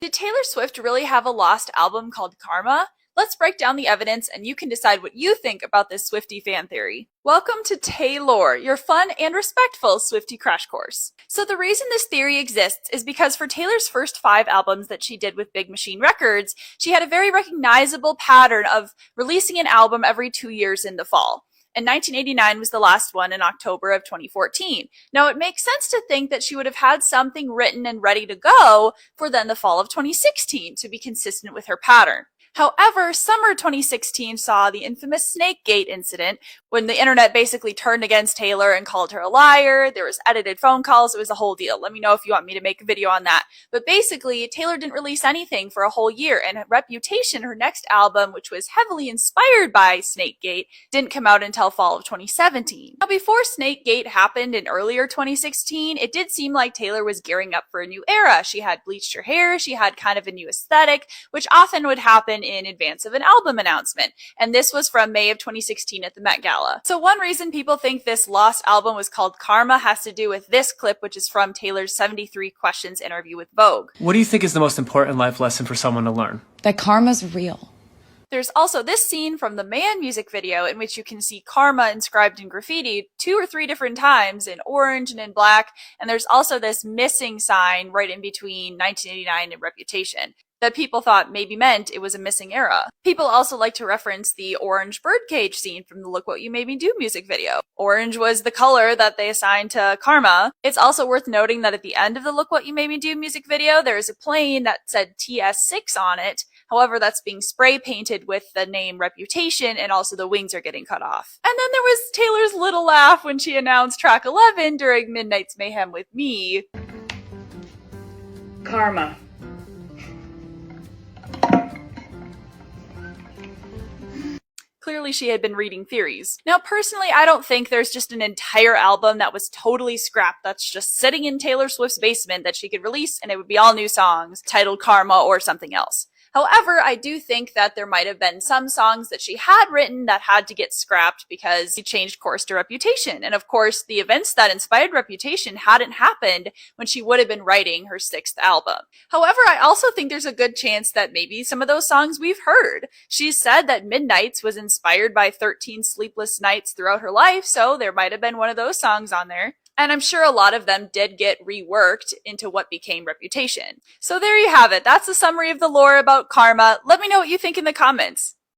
Did Taylor Swift really have a lost album called Karma? Let's break down the evidence and you can decide what you think about this Swiftie fan theory. Welcome to Taylor, your fun and respectful Swiftie crash course. So the reason this theory exists is because for Taylor's first 5 albums that she did with Big Machine Records, she had a very recognizable pattern of releasing an album every 2 years in the fall. And 1989 was the last one in October of 2014. Now, it makes sense to think that she would have had something written and ready to go for then the fall of 2016 to be consistent with her pattern. However, summer 2016 saw the infamous Snakegate incident when the internet basically turned against Taylor and called her a liar. There was edited phone calls. It was a whole deal. Let me know if you want me to make a video on that. But basically, Taylor didn't release anything for a whole year, and Reputation, her next album, which was heavily inspired by Snakegate, didn't come out until fall of 2017. Now, before Snakegate happened in earlier 2016, it did seem like Taylor was gearing up for a new era. She had bleached her hair, she had kind of a new aesthetic, which often would happen in advance of an album announcement. And this was from May of 2016 at the Met Gala. So one reason people think this lost album was called Karma has to do with this clip, which is from Taylor's 73 Questions interview with Vogue. What do you think is the most important life lesson for someone to learn? That karma's real. There's also this scene from the Man music video in which you can see karma inscribed in graffiti 2 or 3 different times in orange and in black. And there's also this missing sign right in between 1989 and Reputation that people thought maybe meant it was a missing era. People also like to reference the orange birdcage scene from the Look What You Made Me Do music video. Orange was the color that they assigned to Karma. It's also worth noting that at the end of the Look What You Made Me Do music video, there's a plane that said TS6 on it. However, that's being spray painted with the name Reputation, and also the wings are getting cut off. And then there was Taylor's little laugh when she announced track 11 during Midnight's Mayhem with Me. Karma. Clearly she had been reading theories. Now personally, I don't think there's just an entire album that was totally scrapped that's just sitting in Taylor Swift's basement that she could release and it would be all new songs titled Karma or something else. However, I do think that there might have been some songs that she had written that had to get scrapped because she changed course to Reputation. And of course, the events that inspired Reputation hadn't happened when she would have been writing her 6th album. However, I also think there's a good chance that maybe some of those songs we've heard. She said that Midnights was inspired by 13 sleepless nights throughout her life, so there might have been one of those songs on there. And I'm sure a lot of them did get reworked into what became Reputation. So there you have it. That's a summary of the lore about Karma. Let me know what you think in the comments.